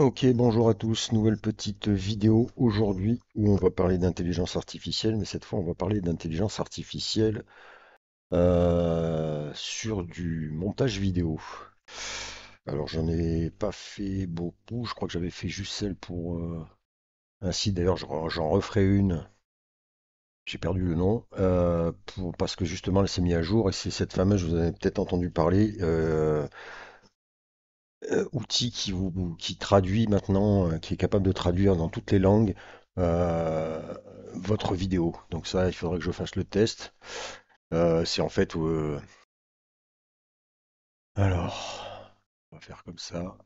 Ok, bonjour à tous. Nouvelle petite vidéo aujourd'hui où on va parler d'intelligence artificielle, mais cette fois on va parler d'intelligence artificielle sur du montage vidéo. Alors j'en ai pas fait beaucoup, je crois que j'avais fait juste celle pour un site, d'ailleurs j'en referai une, j'ai perdu le nom, parce que justement elle s'est mise à jour et c'est cette fameuse, vous en avez peut-être entendu parler, outil qui traduit maintenant, qui est capable de traduire dans toutes les langues euh, votre vidéo. Donc ça, il faudrait que je fasse le test. C'est en fait, alors, on va faire comme ça.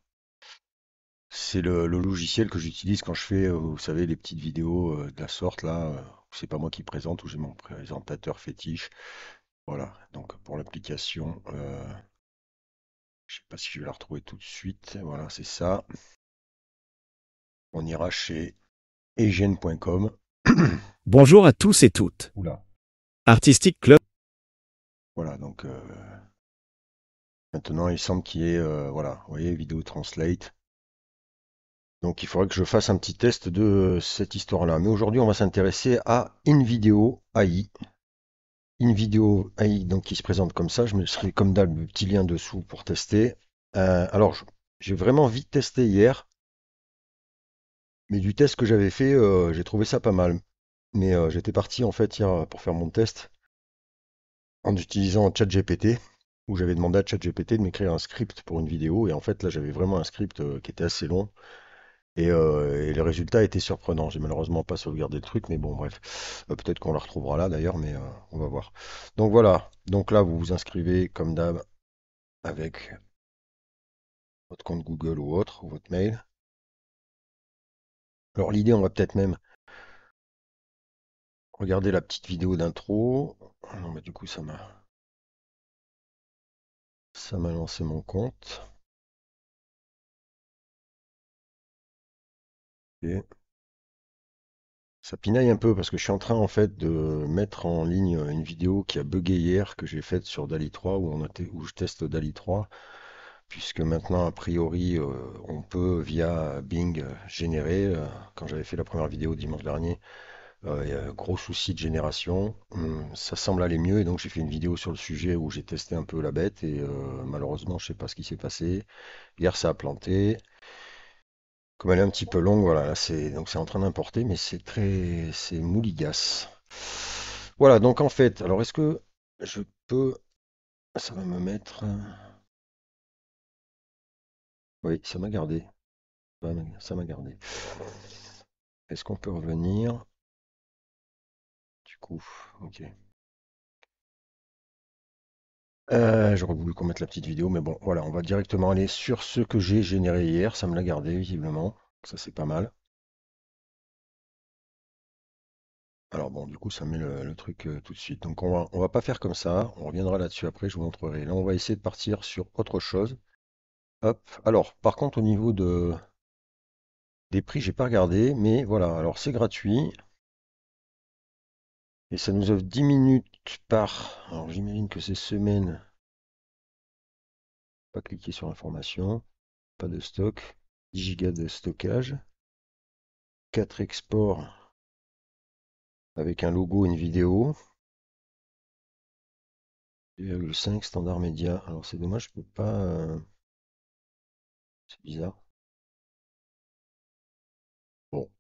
C'est le logiciel que j'utilise quand je fais, vous savez, les petites vidéos de la sorte là. Où c'est pas moi qui présente, où j'ai mon présentateur fétiche. Voilà. Donc pour l'application, je sais pas si je vais la retrouver tout de suite. Voilà, c'est ça. On ira chez Egen.com. Bonjour à tous et toutes. Oula. Artistic Club. Voilà, donc maintenant il semble qu'il y ait, voilà, vous voyez, vidéo translate. Donc il faudrait que je fasse un petit test de cette histoire-là. Mais aujourd'hui, on va s'intéresser à InVideo AI. InVideo AI, donc qui se présente comme ça. Je me serai comme d'hab le petit lien dessous pour tester. Alors, j'ai vraiment vite testé hier, mais du test que j'avais fait, j'ai trouvé ça pas mal. Mais j'étais parti en fait hier pour faire mon test en utilisant ChatGPT, où j'avais demandé à ChatGPT de m'écrire un script pour une vidéo. Et en fait, là, j'avais vraiment un script qui était assez long. Et le résultat était surprenant. J'ai malheureusement pas sauvegardé le truc, mais bon, bref. Peut-être qu'on la retrouvera là d'ailleurs, mais on va voir. Donc voilà. Donc là, vous vous inscrivez comme d'hab avec votre compte Google ou autre, ou votre mail. Alors l'idée, on va peut-être même regarder la petite vidéo d'intro. Ah non, mais du coup, ça m'a lancé mon compte. Et ça pinaille un peu parce que je suis en train en fait de mettre en ligne une vidéo qui a bugué hier que j'ai faite sur DALL-E 3 où je teste DALL-E 3 puisque maintenant a priori on peut via Bing générer quand j'avais fait la première vidéo dimanche dernier il y a un gros souci de génération. Ça semble aller mieux et donc j'ai fait une vidéo sur le sujet où j'ai testé un peu la bête et malheureusement je sais pas ce qui s'est passé. Hier ça a planté. Comme elle est un petit peu longue, voilà, là c'est en train d'importer, mais c'est mouligas. Voilà, donc en fait, alors est-ce que je peux, ça va me mettre, oui, ça m'a gardé, ça m'a gardé. Est-ce qu'on peut revenir? Du coup, ok. J'aurais voulu qu'on mette la petite vidéo, mais bon, voilà, on va directement aller sur ce que j'ai généré hier. Ça me l'a gardé visiblement, ça c'est pas mal. Alors bon, du coup, ça met le truc tout de suite. Donc on va pas faire comme ça. On reviendra là-dessus après, je vous montrerai. Là, on va essayer de partir sur autre chose. Hop. Alors, par contre, au niveau des prix, j'ai pas regardé, mais voilà. Alors, c'est gratuit et ça nous offre 10 minutes par. Alors, j'imagine que c'est semaine. Pas cliquer sur information. Pas de stock. 10 gigas de stockage. 4 exports avec un logo et une vidéo. 2,5 standard média. Alors, c'est dommage, je peux pas. C'est bizarre. Bon,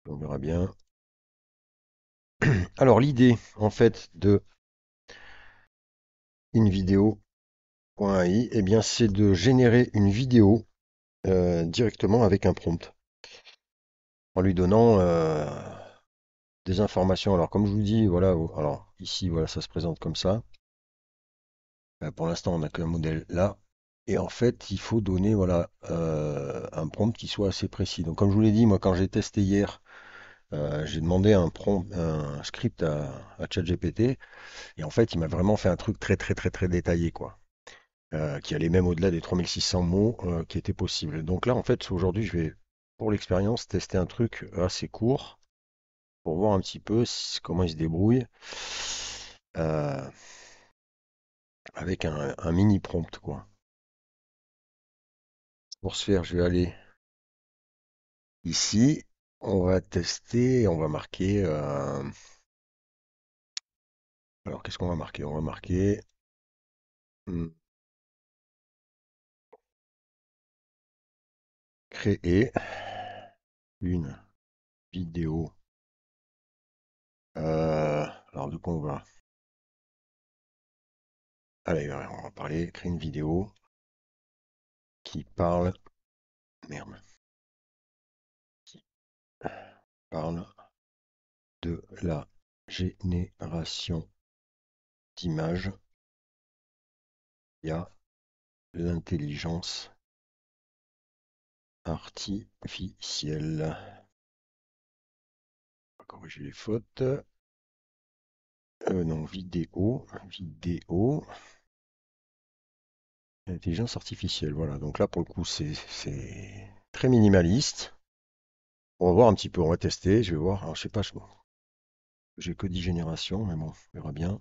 on verra bien. Alors, l'idée, en fait, de une vidéo.ai, eh bien, c'est de générer une vidéo directement avec un prompt, en lui donnant des informations. Alors, comme je vous dis, voilà, alors ici, voilà, ça se présente comme ça. Pour l'instant, on n'a qu'un modèle là. Et en fait, il faut donner, voilà, un prompt qui soit assez précis. Donc, comme je vous l'ai dit, moi, quand j'ai testé hier, j'ai demandé un prompt, un script à ChatGPT, et en fait, il m'a vraiment fait un truc très, très, très, très détaillé, quoi. Qui allait même au-delà des 3600 mots qui étaient possibles. Donc là, en fait, aujourd'hui, je vais, pour l'expérience, tester un truc assez court pour voir un petit peu comment il se débrouille euh, avec un mini prompt, quoi. Pour ce faire, je vais aller ici. On va tester, on va marquer. Alors, qu'est-ce qu'on va marquer? On va marquer hmm, créer une vidéo. Alors, de quoi on va? Allez, ouais, on va parler, créer une vidéo qui parle. Merde. Qui parle de la génération d'images via l'intelligence artificielle. On va corriger les fautes. Non, vidéo, intelligence artificielle. Voilà, donc là pour le coup c'est très minimaliste. On va voir un petit peu, on va tester, je vais voir. Alors je sais pas, j'ai que 10 générations, mais bon, on verra bien.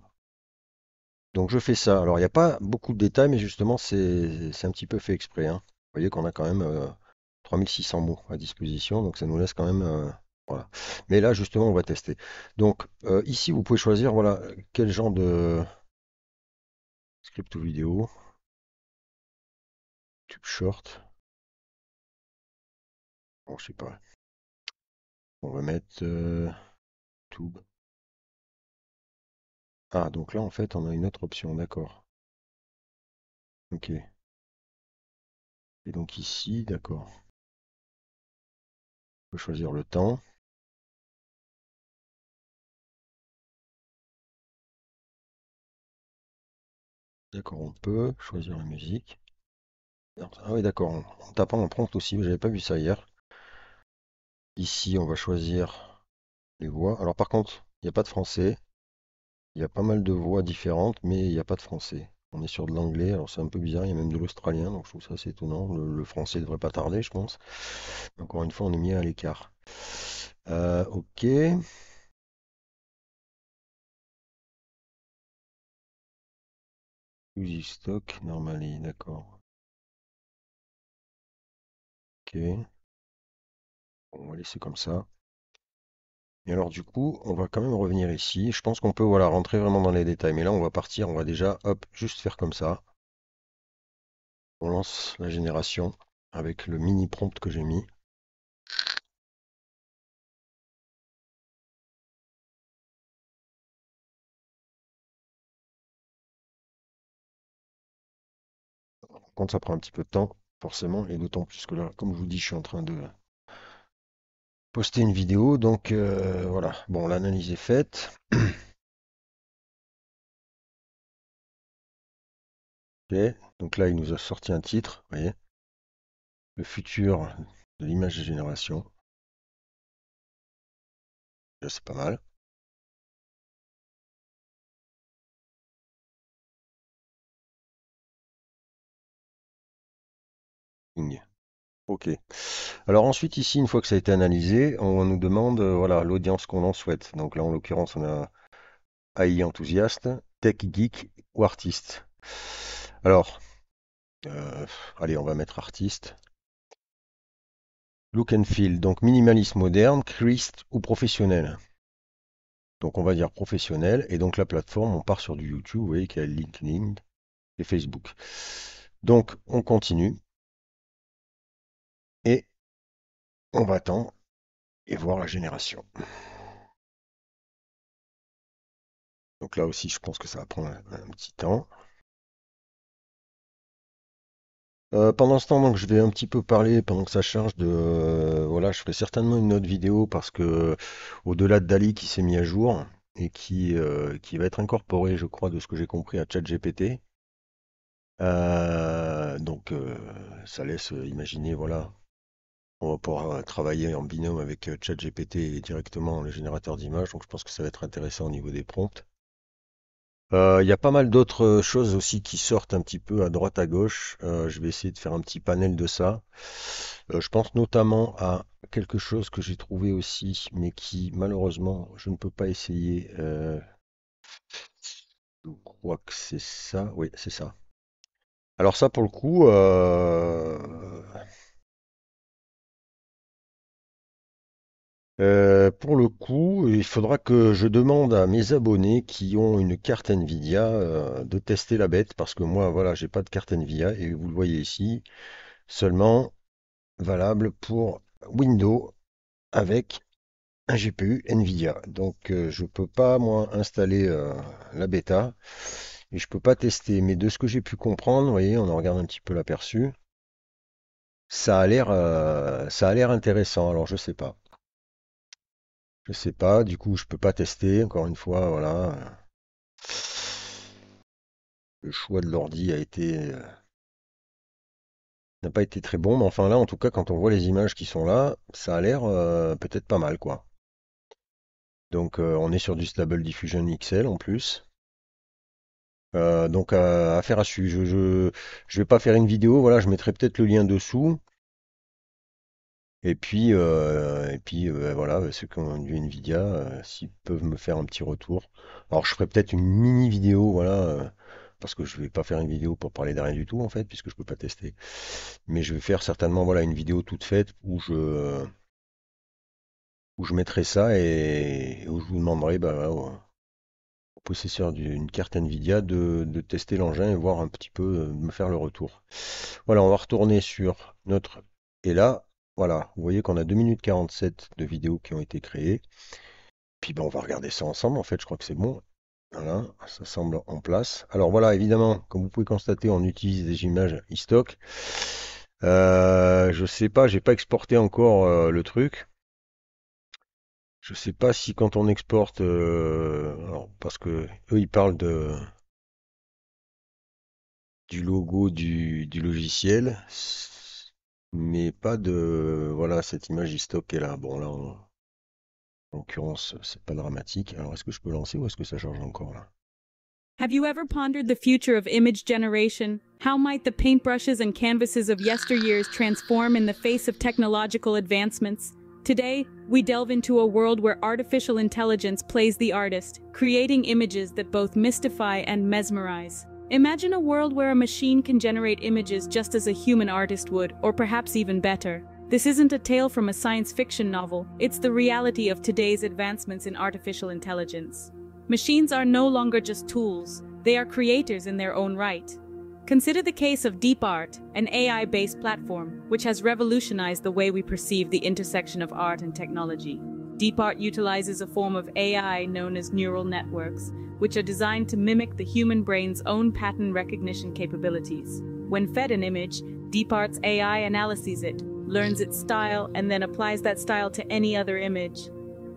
Donc je fais ça. Alors il n'y a pas beaucoup de détails, mais justement c'est un petit peu fait exprès, hein. Vous voyez qu'on a quand même 3600 mots à disposition, donc ça nous laisse quand même. Voilà. Mais là justement on va tester. Donc ici vous pouvez choisir voilà quel genre de script ou vidéo, tube short. Bon, je sais pas. On va mettre tube. Ah donc là en fait on a une autre option, d'accord. Ok. Et donc ici, d'accord. On peut choisir le temps. D'accord, on peut choisir la musique. Ah oui, d'accord, en tapant en prompt aussi, j'avais pas vu ça hier. Ici, on va choisir les voix. Alors par contre, il n'y a pas de français. Il y a pas mal de voix différentes, mais il n'y a pas de français. On est sur de l'anglais, alors c'est un peu bizarre, il y a même de l'australien, donc je trouve ça assez étonnant. Le français devrait pas tarder, je pense. Encore une fois, on est mis à l'écart. Ok. Music stock, normally, d'accord. Ok. Bon, on va laisser comme ça. Et alors du coup, on va quand même revenir ici. Je pense qu'on peut voilà, rentrer vraiment dans les détails. Mais là, on va partir, on va déjà, hop, juste faire comme ça. On lance la génération avec le mini prompt que j'ai mis. Par contre, ça prend un petit peu de temps, forcément, et d'autant plus que là, comme je vous dis, je suis en train de poster une vidéo. Donc voilà, bon, l'analyse est faite. Ok, donc là, il nous a sorti un titre, vous voyez, le futur de l'image de génération. Là, c'est pas mal. Ok. Alors ensuite, ici, une fois que ça a été analysé, on nous demande voilà, l'audience qu'on en souhaite. Donc là, en l'occurrence, on a AI enthousiaste, tech geek ou artiste. Alors, euh, allez, on va mettre artiste. Look and feel, donc minimalisme moderne, crisp ou professionnel. Donc on va dire professionnel, et donc la plateforme, on part sur du YouTube, vous voyez qu'il y a LinkedIn et Facebook. Donc on continue, et on va attendre et voir la génération. Donc là aussi, je pense que ça va prendre un petit temps. Pendant ce temps, donc, je vais un petit peu parler pendant que ça charge de. Voilà, je ferai certainement une autre vidéo parce que au-delà de Dali qui s'est mis à jour et qui va être incorporé, je crois, de ce que j'ai compris à ChatGPT. Donc, ça laisse imaginer, voilà, on va pouvoir travailler en binôme avec ChatGPT et directement le générateur d'images. Donc, je pense que ça va être intéressant au niveau des prompts. Il y a pas mal d'autres choses aussi qui sortent un petit peu à droite à gauche. Je vais essayer de faire un petit panel de ça. Je pense notamment à quelque chose que j'ai trouvé aussi, mais qui malheureusement je ne peux pas essayer. Je crois que c'est ça. Oui, c'est ça. Alors ça pour le coup, pour le coup, il faudra que je demande à mes abonnés qui ont une carte Nvidia de tester la bête parce que moi, voilà, j'ai pas de carte Nvidia et vous le voyez ici, seulement valable pour Windows avec un GPU Nvidia. Donc, je peux pas moi installer la bêta et je peux pas tester. Mais de ce que j'ai pu comprendre, vous voyez, on en regarde un petit peu l'aperçu, ça a l'air intéressant. Alors, je sais pas. Je sais pas, du coup, je peux pas tester. Encore une fois, voilà. Le choix de l'ordi n'a pas été très bon, mais enfin là, en tout cas, quand on voit les images qui sont là, ça a l'air peut-être pas mal, quoi. Donc, on est sur du Stable Diffusion XL en plus. Donc, affaire à suivre. Je vais pas faire une vidéo, voilà, je mettrai peut-être le lien dessous. Voilà, ceux qui ont du Nvidia, s'ils peuvent me faire un petit retour. Alors je ferai peut-être une mini vidéo, voilà, parce que je vais pas faire une vidéo pour parler de rien du tout en fait, puisque je peux pas tester. Mais je vais faire certainement voilà une vidéo toute faite où je mettrai ça et où je vous demanderai bah, voilà, au possesseur d'une carte Nvidia de tester l'engin et voir un petit peu, me faire le retour. Voilà, on va retourner sur notre... Et là, voilà, vous voyez qu'on a 2 minutes 47 de vidéos qui ont été créées. Puis ben, on va regarder ça ensemble, en fait, je crois que c'est bon. Voilà, ça semble en place. Alors voilà, évidemment, comme vous pouvez constater, on utilise des images e-stock. Je sais pas, j'ai pas exporté encore le truc. Je sais pas si quand on exporte, alors, parce que eux ils parlent du logo du logiciel, mais pas de voilà cette image e-stock est là. Bon là, en l'occurrence, c'est pas dramatique. Alors est-ce que je peux lancer ou est-ce que ça charge encore là? Have you ever pondered the future of image generation? How might the paintbrushes and canvases of yesteryears transform in the face of technological advancements? Today, we delve into a world where artificial intelligence plays the artist, creating images that both mystify and mesmerize. Imagine a world where a machine can generate images just as a human artist would, or perhaps even better. This isn't a tale from a science fiction novel, it's the reality of today's advancements in artificial intelligence. Machines are no longer just tools, they are creators in their own right. Consider the case of DeepArt, an AI-based platform which has revolutionized the way we perceive the intersection of art and technology. DeepArt utilizes a form of AI known as neural networks, which are designed to mimic the human brain's own pattern recognition capabilities. When fed an image, DeepArt's AI analyzes it, learns its style, and then applies that style to any other image.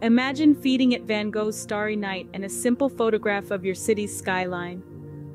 Imagine feeding it Van Gogh's Starry Night and a simple photograph of your city's skyline.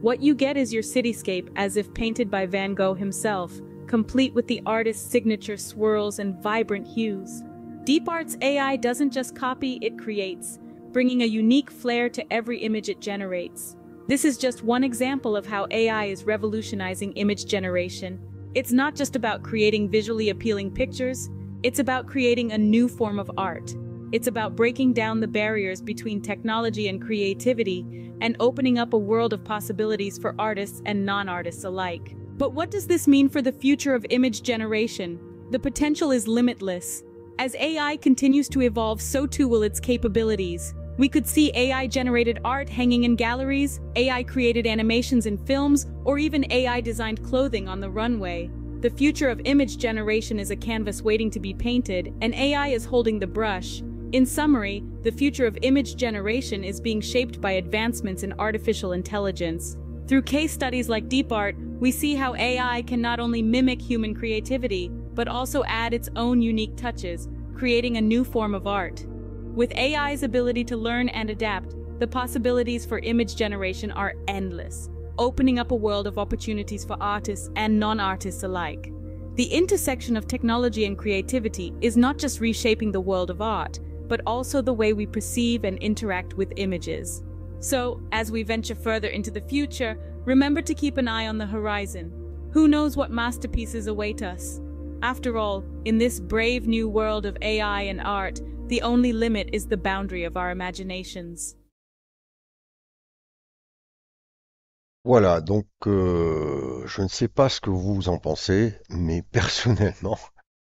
What you get is your cityscape as if painted by Van Gogh himself, complete with the artist's signature swirls and vibrant hues. DeepArt's AI doesn't just copy, it creates, bringing a unique flair to every image it generates. This is just one example of how AI is revolutionizing image generation. It's not just about creating visually appealing pictures, it's about creating a new form of art. It's about breaking down the barriers between technology and creativity and opening up a world of possibilities for artists and non-artists alike. But what does this mean for the future of image generation? The potential is limitless. As AI continues to evolve, so too will its capabilities. We could see AI-generated art hanging in galleries, AI-created animations in films, or even AI-designed clothing on the runway. The future of image generation is a canvas waiting to be painted, and AI is holding the brush. In summary, the future of image generation is being shaped by advancements in artificial intelligence. Through case studies like DeepArt, we see how AI can not only mimic human creativity, but also add its own unique touches, creating a new form of art. With AI's ability to learn and adapt, the possibilities for image generation are endless, opening up a world of opportunities for artists and non-artists alike. The intersection of technology and creativity is not just reshaping the world of art, but also the way we perceive and interact with images. So, as we venture further into the future, remember to keep an eye on the horizon. Who knows what masterpieces await us? After all, in this brave new world of AI and art, the only limit is the boundary of our imaginations. Voilà, donc je ne sais pas ce que vous en pensez, mais personnellement,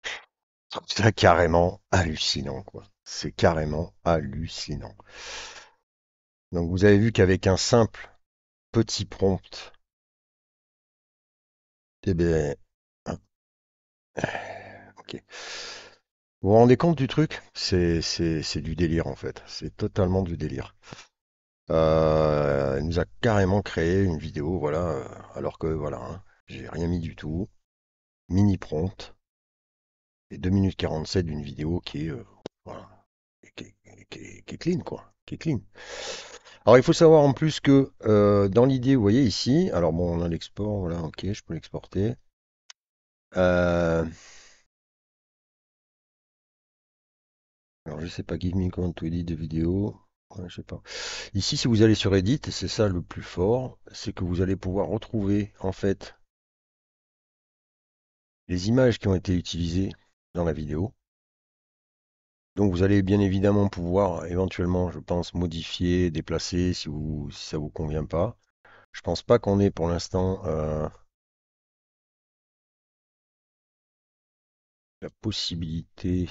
je trouve ça carrément hallucinant, quoi. C'est carrément hallucinant. Donc vous avez vu qu'avec un simple petit prompt, eh bien, hein, ok. Vous vous rendez compte du truc? C'est du délire en fait. C'est totalement du délire. Elle nous a carrément créé une vidéo, voilà, alors que voilà, hein, j'ai rien mis du tout. Mini prompt et 2 minutes 47 d'une vidéo qui est, voilà, qui est clean quoi, qui est clean. Alors il faut savoir en plus que dans l'idée, vous voyez ici, alors bon, on a l'export, voilà, ok, je peux l'exporter. Euh, alors je sais pas, give me command to edit the vidéo. Ouais, je sais pas. Ici, si vous allez sur Edit, c'est ça le plus fort, c'est que vous allez pouvoir retrouver en fait les images qui ont été utilisées dans la vidéo. Donc vous allez bien évidemment pouvoir éventuellement, je pense, modifier, déplacer si ça vous convient pas. Je pense pas qu'on ait pour l'instant la possibilité.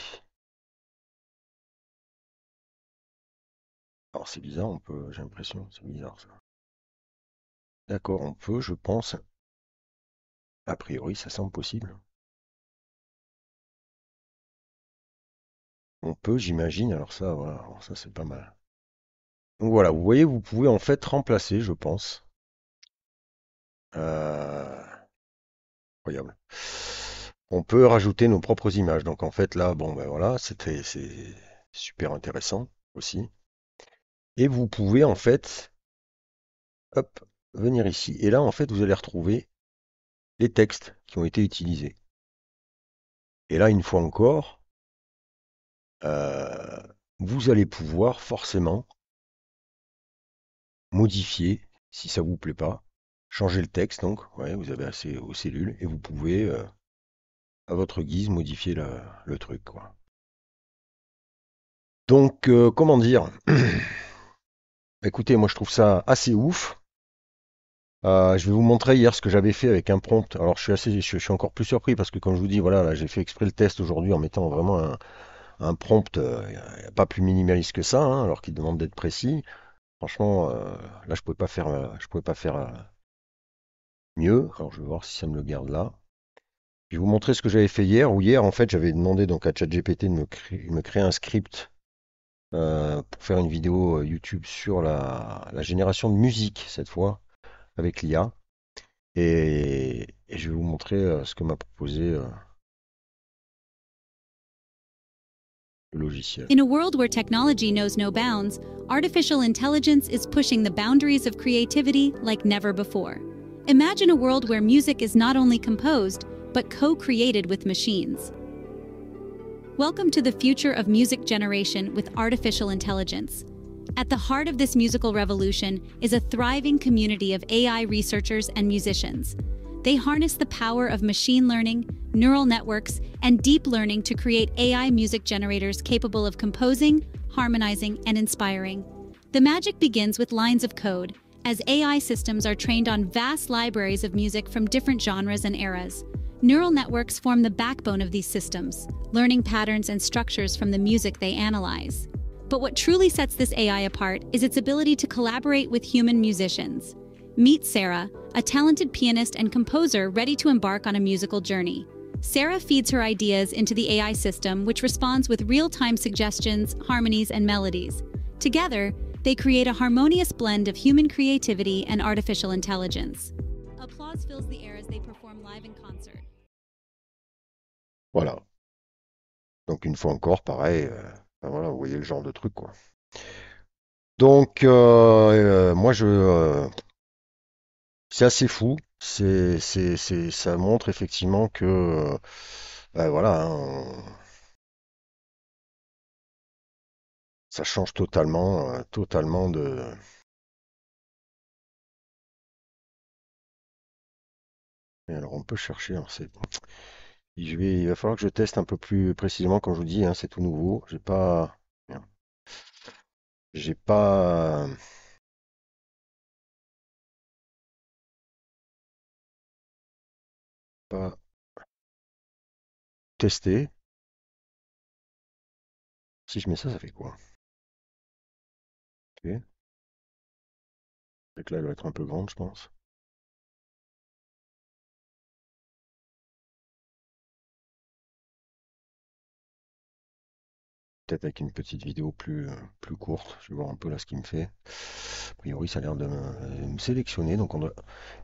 Alors c'est bizarre, on peut, j'ai l'impression, c'est bizarre ça. D'accord, on peut, je pense. A priori, ça semble possible. On peut, j'imagine. Alors ça, voilà, alors ça c'est pas mal. Donc voilà, vous voyez, vous pouvez en fait remplacer, je pense. Incroyable. On peut rajouter nos propres images. Donc en fait là, bon ben voilà, c'est super intéressant aussi. Et vous pouvez en fait, hop, venir ici. Et là en fait, vous allez retrouver les textes qui ont été utilisés. Et là, une fois encore, euh, vous allez pouvoir forcément modifier si ça vous plaît pas, changer le texte. Donc, ouais, vous avez assez aux cellules et vous pouvez à votre guise modifier le truc, quoi. Donc, comment dire? Écoutez, moi je trouve ça assez ouf. Je vais vous montrer hier ce que j'avais fait avec un prompt. Alors je suis encore plus surpris parce que comme je vous dis, voilà, là j'ai fait exprès le test aujourd'hui en mettant vraiment un prompt pas plus minimaliste que ça, hein, alors qu'il demande d'être précis. Franchement, là je pouvais pas faire mieux. Alors je vais voir si ça me le garde là. Je vais vous montrer ce que j'avais fait hier. Où hier en fait j'avais demandé donc à ChatGPT de me créer un script pour faire une vidéo YouTube sur la génération de musique cette fois avec l'IA. Et je vais vous montrer ce que m'a proposé le logiciel. In a world where technology knows no bounds, artificial intelligence is pushing the boundaries of creativity like never before. Imagine a world where music is not only composed, but co-created with machines. Welcome to the future of music generation with artificial intelligence. At the heart of this musical revolution is a thriving community of AI researchers and musicians. They harness the power of machine learning, neural networks, and deep learning to create AI music generators capable of composing, harmonizing, and inspiring. The magic begins with lines of code, as AI systems are trained on vast libraries of music from different genres and eras. Neural networks form the backbone of these systems, learning patterns and structures from the music they analyze. But what truly sets this AI apart is its ability to collaborate with human musicians. Meet Sarah, a talented pianist and composer ready to embark on a musical journey. Sarah feeds her ideas into the AI system, which responds with real-time suggestions, harmonies, and melodies. Together, they create a harmonious blend of human creativity and artificial intelligence. Applause fills the air as they perform live in concert. Voilà. Donc une fois encore, pareil, ben voilà, vous voyez le genre de truc, quoi. Donc moi c'est assez fou. Ça montre effectivement que ben voilà, hein, ça change totalement, totalement de. Et alors on peut chercher, alors il va falloir que je teste un peu plus précisément, comme je vous dis, hein, c'est tout nouveau. J'ai pas, pas, testé. Si je mets ça, ça fait quoi? Ok. Donc là, elle doit être un peu grande, je pense. Peut-être avec une petite vidéo plus courte. Je vais voir un peu là ce qu'il me fait. A priori, ça a l'air de me sélectionner. Donc,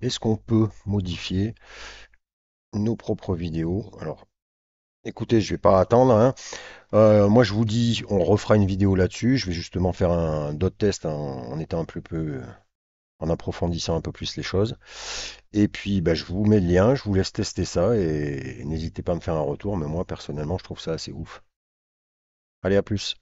est-ce qu'on peut modifier nos propres vidéos? Alors, écoutez, je vais pas attendre, hein. Moi, je vous dis, on refera une vidéo là-dessus. Je vais justement faire d'autres tests, hein, en étant un peu, en approfondissant un peu plus les choses. Et puis, bah, je vous mets le lien, je vous laisse tester ça et n'hésitez pas à me faire un retour. Mais moi, personnellement, je trouve ça assez ouf. Allez, à plus.